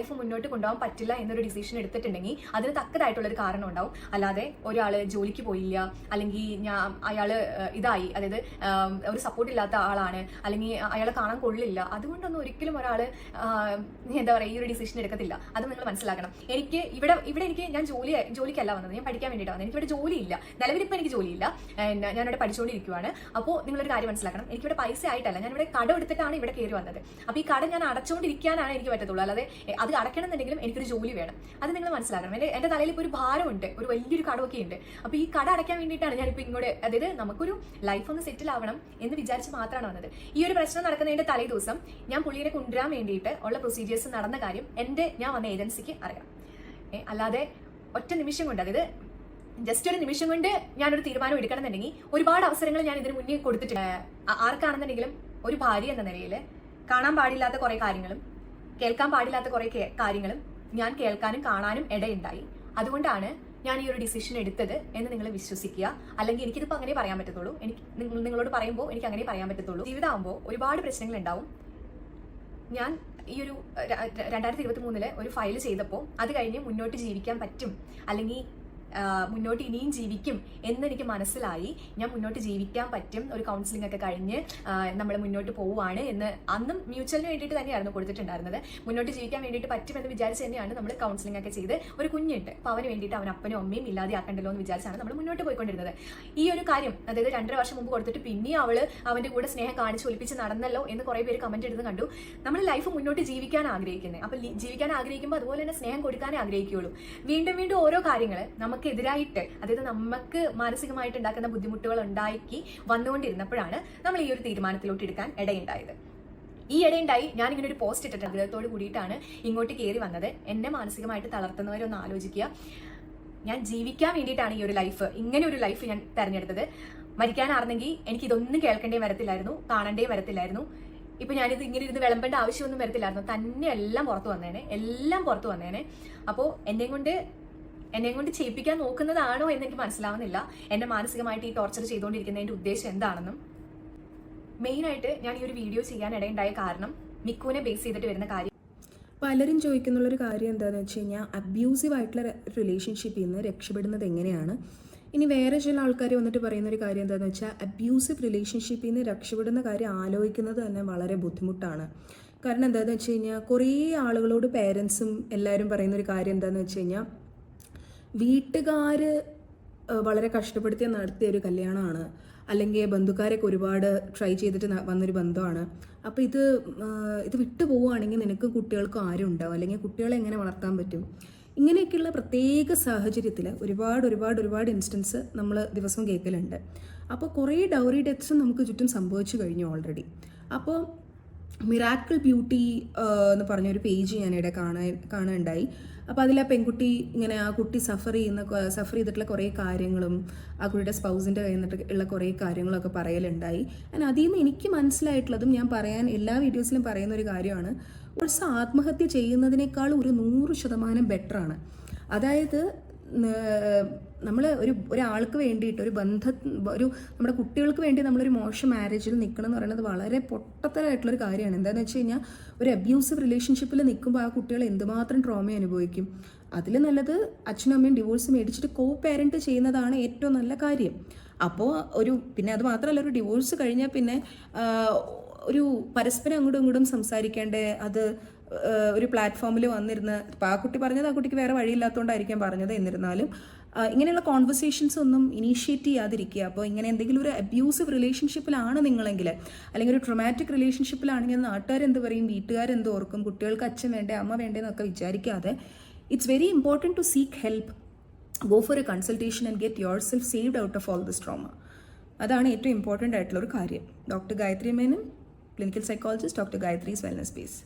Life മുന്നോട്ട് കൊണ്ടുപോകാൻ പറ്റില്ല എന്നൊരു ഡിസിഷൻ എടുത്തിട്ടുണ്ടെങ്കിൽ അതിന് തക്കതായിട്ടുള്ളൊരു കാരണം ഉണ്ടാവും. അല്ലാതെ ഒരാൾ ജോലിക്ക് പോയില്ല, അല്ലെങ്കിൽ അയാൾ ഇതായി, അതായത് ഒരു സപ്പോർട്ട് ഇല്ലാത്ത ആളാണ്, അല്ലെങ്കിൽ അയാളെ കാണാൻ കൊള്ളില്ല, അതുകൊണ്ടൊന്നും ഒരിക്കലും ഒരാൾ എന്താ പറയുക ഈ ഒരു ഡിസിഷൻ എടുക്കത്തില്ല. അത് നിങ്ങൾ മനസ്സിലാക്കണം. എനിക്ക് ഇവിടെ എനിക്ക് ഞാൻ ജോലിക്കല്ല വന്നത്, ഞാൻ പഠിക്കാൻ വേണ്ടിയിട്ട് വന്നത്. എനിക്കിവിടെ ജോലിയില്ല, നിലവിലിപ്പോൾ എനിക്ക് ജോലിയില്ല, ഞാനിവിടെ പഠിച്ചുകൊണ്ടിരിക്കുകയാണ്. അപ്പോൾ നിങ്ങളൊരു കാര്യം മനസ്സിലാക്കണം, എനിക്കിവിടെ പൈസ ആയിട്ടല്ല, ഞാനിവിടെ കടം എടുത്തിട്ടാണ് ഇവിടെ കയറി വന്നത്. അപ്പോൾ ഈ കടം ഞാൻ അടച്ചുകൊണ്ടിരിക്കാനാണ് എനിക്ക് പറ്റത്തുള്ളൂ, അല്ലാതെ അത് അടയ്ക്കണം എന്നുണ്ടെങ്കിലും എനിക്കൊരു ജോലി വേണം. അത് നിങ്ങൾ മനസ്സിലാക്കണം. എൻ്റെ തലയിൽ ഇപ്പോൾ ഒരു ഭാരമുണ്ട്, ഒരു വലിയൊരു കടമൊക്കെ ഉണ്ട്. അപ്പോൾ ഈ കട അടയ്ക്കാൻ വേണ്ടിയിട്ടാണ് ഞാനിപ്പോൾ ഇങ്ങോട്ട്, അതായത് നമുക്കൊരു ലൈഫ് ഒന്ന് സെറ്റിൽ ആവണം എന്ന് വിചാരിച്ച് മാത്രമാണ് വന്നത്. ഈ ഒരു പ്രശ്നം നടക്കുന്നതിന്റെ തലേ ദിവസം ഞാൻ പുള്ളിയെ കൊണ്ടുവരാൻ വേണ്ടിയിട്ട് ഉള്ള പ്രൊസീജിയേഴ്സ് നടന്ന കാര്യം ഞാൻ വന്ന ഏജൻസിക്ക് അറിയാം. അല്ലാതെ ഒറ്റ നിമിഷം കൊണ്ട്, അതായത് ജസ്റ്റ് ഒരു നിമിഷം കൊണ്ട് ഞാനൊരു തീരുമാനം എടുക്കണം എന്നുണ്ടെങ്കിൽ ഒരുപാട് അവസരങ്ങൾ ഞാൻ ഇതിന് മുന്നേ കൊടുത്തിട്ടുണ്ട്. ആർക്കാണെന്നുണ്ടെങ്കിലും ഒരു ഭാര്യ എന്ന നിലയിൽ കാണാൻ പാടില്ലാത്ത കുറെ കാര്യങ്ങളും കേൾക്കാൻ പാടില്ലാത്ത കുറെ കാര്യങ്ങളും ഞാൻ കേൾക്കാനും കാണാനും ഇടയുണ്ടായി. അതുകൊണ്ടാണ് ഞാൻ ഈ ഒരു ഡിസിഷൻ എടുത്തത് എന്ന് നിങ്ങൾ വിശ്വസിക്കുക. അല്ലെങ്കിൽ എനിക്കിതിപ്പോൾ അങ്ങനെ പറയാൻ പറ്റത്തുള്ളൂ. നിങ്ങളോട് പറയുമ്പോൾ എനിക്ക് അങ്ങനെ പറയാൻ പറ്റത്തുള്ളൂ. ജീവിതമാകുമ്പോൾ ഒരുപാട് പ്രശ്നങ്ങൾ ഉണ്ടാവും. ഞാൻ ഈ ഒരു 2023 ഒരു ഫയൽ ചെയ്തപ്പോൾ അത് കഴിഞ്ഞ് മുന്നോട്ട് ജീവിക്കാൻ പറ്റും, അല്ലെങ്കിൽ മുന്നോട്ട് ഇനിയും ജീവിക്കും എന്നെനിക്ക് മനസ്സിലായി. ഞാൻ മുന്നോട്ട് ജീവിക്കാൻ പറ്റും, ഒരു കൗൺസിലിംഗ് ഒക്കെ കഴിഞ്ഞ് നമ്മൾ മുന്നോട്ട് പോവുകയാണ് എന്ന് അന്നും മ്യൂച്വലിന് വേണ്ടിയിട്ട് തന്നെയായിരുന്നു കൊടുത്തിട്ടുണ്ടായിരുന്നത്. മുന്നോട്ട് ജീവിക്കാൻ വേണ്ടിയിട്ട് പറ്റുമെന്ന് വിചാരിച്ച് തന്നെയാണ് നമ്മൾ കൗൺസിലിംഗ് ഒക്കെ ചെയ്ത് ഒരു കുഞ്ഞുണ്ട്, അപ്പോൾ അവന് വേണ്ടിയിട്ട് അവൻ അപ്പനും അമ്മയും ഇല്ലാതെ ആക്കണ്ടല്ലോ എന്ന് വിചാരിച്ചാണ് നമ്മൾ മുന്നോട്ട് പോയിക്കൊണ്ടിരുന്നത്. ഈ ഒരു കാര്യം, അതായത് 2.5 വർഷം മുമ്പ് കൊടുത്തിട്ട് പിന്നെ അവള് അവന്റെ കൂടെ സ്നേഹം കാണിച്ച് ഒലിപ്പിച്ച് നടന്നല്ലോ എന്ന് കുറെ പേര് കമന്റ് എടുത്ത് കണ്ടു. നമ്മൾ ലൈഫ് മുന്നോട്ട് ജീവിക്കാൻ ആഗ്രഹിക്കുന്നത്, അപ്പൊ ജീവിക്കാൻ ആഗ്രഹിക്കുമ്പോൾ അതുപോലെ തന്നെ സ്നേഹം കൊടുക്കാനേ ആഗ്രഹിക്കുകയുള്ളൂ. വീണ്ടും വീണ്ടും ഓരോ കാര്യങ്ങൾ നമുക്കെതിരായിട്ട്, അതായത് നമുക്ക് മാനസികമായിട്ട് ഉണ്ടാക്കുന്ന ബുദ്ധിമുട്ടുകൾ ഉണ്ടാക്കി വന്നുകൊണ്ടിരുന്നപ്പോഴാണ് നമ്മൾ ഈ ഒരു തീരുമാനത്തിലോട്ട് എടുക്കാൻ ഇടയുണ്ടായത്. ഈ ഇടയുണ്ടായി ഞാനിങ്ങനെ ഒരു പോസ്റ്റ് ഇട്ടിട്ട് ആഗ്രഹത്തോട് കൂടിയിട്ടാണ് ഇങ്ങോട്ട് കയറി വന്നത്. എന്നെ മാനസികമായിട്ട് തളർത്തുന്നവരൊന്ന് ആലോചിക്കുക. ഞാൻ ജീവിക്കാൻ വേണ്ടിയിട്ടാണ് ഈ ഒരു ലൈഫ്, ഇങ്ങനെ ഒരു ലൈഫ് ഞാൻ തെരഞ്ഞെടുത്തത്. മരിക്കാനായിരുന്നെങ്കിൽ എനിക്ക് ഇതൊന്നും കേൾക്കേണ്ടേ വരത്തില്ലായിരുന്നു, കാണണ്ടേ വരത്തില്ലായിരുന്നു. ഇപ്പൊ ഞാനിത് ഇങ്ങനെ ഇരുന്ന് വിളമ്പേണ്ട ആവശ്യമൊന്നും വരത്തില്ലായിരുന്നു. തന്നെ എല്ലാം പുറത്തു വന്നേനെ. അപ്പോൾ എന്നെ കൊണ്ട് ചെയ്യിപ്പിക്കാൻ നോക്കുന്നതാണോ എന്ന് എനിക്ക് മനസ്സിലാവുന്നില്ല. എന്നെ മാനസികമായിട്ട് ഈ ടോർച്ചർ ചെയ്തുകൊണ്ടിരിക്കുന്നതിന്റെ ഉദ്ദേശം എന്താണെന്നും. മെയിനായിട്ട് ഞാൻ ഈ ഒരു വീഡിയോ ചെയ്യാൻ ഇടയുണ്ടായ കാരണം മിക്കുവിനെ ബേസ് ചെയ്തിട്ട് വരുന്ന കാര്യം. പലരും ചോദിക്കുന്നുള്ളൊരു കാര്യം എന്താണെന്ന് വെച്ച് കഴിഞ്ഞാൽ, അബ്യൂസീവ് ആയിട്ടുള്ള റിലേഷൻഷിപ്പിൽ നിന്ന് രക്ഷപ്പെടുന്നത് എങ്ങനെയാണ്. ഇനി വേറെ ചില ആൾക്കാർ വന്നിട്ട് പറയുന്നൊരു കാര്യം എന്താണെന്ന് വെച്ചാൽ, അബ്യൂസീവ് റിലേഷൻഷിപ്പിൽ നിന്ന് രക്ഷപ്പെടുന്ന കാര്യം ആലോചിക്കുന്നത് തന്നെ വളരെ ബുദ്ധിമുട്ടാണ്. കാരണം എന്താണെന്ന് വെച്ച് കഴിഞ്ഞാൽ, കുറേ ആളുകളോട് പേരൻസും എല്ലാവരും പറയുന്നൊരു കാര്യം എന്താണെന്ന് വെച്ച് കഴിഞ്ഞാൽ, വീട്ടുകാർ വളരെ കഷ്ടപ്പെടുത്തി നടത്തിയ ഒരു കല്യാണമാണ്, അല്ലെങ്കിൽ ബന്ധുക്കാരൊക്കെ ഒരുപാട് ട്രൈ ചെയ്തിട്ട് വന്നൊരു ബന്ധമാണ്. അപ്പോൾ ഇത് വിട്ടു പോവുകയാണെങ്കിൽ നിനക്ക് കുട്ടികൾക്കും ആരും ഉണ്ടാവും, അല്ലെങ്കിൽ കുട്ടികളെ എങ്ങനെ വളർത്താൻ പറ്റും. ഇങ്ങനെയൊക്കെയുള്ള പ്രത്യേക സാഹചര്യത്തിൽ ഒരുപാട് ഇൻസ്റ്റൻസ് നമ്മൾ ദിവസം കേൾക്കലുണ്ട്. അപ്പോൾ കുറേ ഡൗറി ഡെത്ത്സും നമുക്ക് ചുറ്റും സംഭവിച്ചു കഴിഞ്ഞു ഓൾറെഡി. അപ്പോൾ മിറാക്കിൾ ബ്യൂട്ടി എന്ന് പറഞ്ഞൊരു പേജ് ഞാനിവിടെ കാണാനുണ്ടായി. അപ്പോൾ അതിൽ ആ പെൺകുട്ടി ഇങ്ങനെ ആ കുട്ടി സഫർ ചെയ്തിട്ടുള്ള കുറേ കാര്യങ്ങളും ആ കുട്ടിയുടെ സ്പൗസിൻ്റെ കയ്യിൽ നിന്നിട്ട് ഉള്ള കുറേ കാര്യങ്ങളൊക്കെ പറയലുണ്ടായി. അതിൽ നിന്ന് എനിക്ക് മനസ്സിലായിട്ടുള്ളതും ഞാൻ എല്ലാ വീഡിയോസിലും പറയുന്ന ഒരു കാര്യമാണ്, ഒരു ആത്മഹത്യ ചെയ്യുന്നതിനേക്കാൾ ഒരു 100% ബെറ്ററാണ്. അതായത് നമ്മൾ ഒരാൾക്ക് വേണ്ടിയിട്ട് നമ്മുടെ കുട്ടികൾക്ക് വേണ്ടി നമ്മളൊരു മോശം മാരേജിൽ നിൽക്കണം എന്ന് പറയുന്നത് വളരെ പൊട്ടത്തരമായിട്ടുള്ളൊരു കാര്യമാണ്. എന്താണെന്ന് വെച്ച് കഴിഞ്ഞാൽ, ഒരു അബ്യൂസീവ് റിലേഷൻഷിപ്പിൽ നിൽക്കുമ്പോൾ ആ കുട്ടികൾ എന്തുമാത്രം ട്രോമ അനുഭവിക്കും. അതിൽ നല്ലത് അച്ഛനും അമ്മയും ഡിവോഴ്സ് മേടിച്ചിട്ട് കോ പാരൻറ്റ് ചെയ്യുന്നതാണ് ഏറ്റവും നല്ല കാര്യം. അപ്പോൾ പിന്നെ അത് മാത്രമല്ല, ഒരു ഡിവോഴ്സ് കഴിഞ്ഞാൽ പിന്നെ ഒരു പരസ്പരം അങ്ങോട്ടും ഇങ്ങോട്ടും സംസാരിക്കേണ്ടേ, അത് ഒരു പ്ലാറ്റ്ഫോമിൽ വന്നിരുന്ന്, ഇപ്പോൾ ആ കുട്ടി പറഞ്ഞത് ആ കുട്ടിക്ക് വേറെ വഴിയില്ലാത്തതുകൊണ്ടായിരിക്കാം പറഞ്ഞത്, എന്നിരുന്നാലും ഇങ്ങനെയുള്ള കോൺവെർസേഷൻസ് ഒന്നും ഇനീഷ്യേറ്റ് ചെയ്യാതിരിക്കുക. അപ്പോൾ ഇങ്ങനെ എന്തെങ്കിലും ഒരു അബ്യൂസീവ് റിലേഷൻഷിപ്പിലാണ് നിങ്ങളെങ്കിൽ, അല്ലെങ്കിൽ ഒരു ട്രൊമാറ്റിക് റിലേഷൻഷിപ്പിലാണെങ്കിൽ നാട്ടുകാരെന്ത് പറയും, വീട്ടുകാരെന്ത് ഓർക്കും, കുട്ടികൾക്ക് അച്ഛൻ വേണ്ടേ അമ്മ വേണ്ടേ എന്നൊക്കെ വിചാരിക്കാതെ, it's very important to seek help, go for a consultation and get yourself saved out of all this trauma. അതാണ് ഏറ്റവും ഇമ്പോർട്ടൻ്റ് ആയിട്ടുള്ളൊരു കാര്യം. Doctor Gayathri Menon, clinical psychologist, doctor Gayathri's wellness space.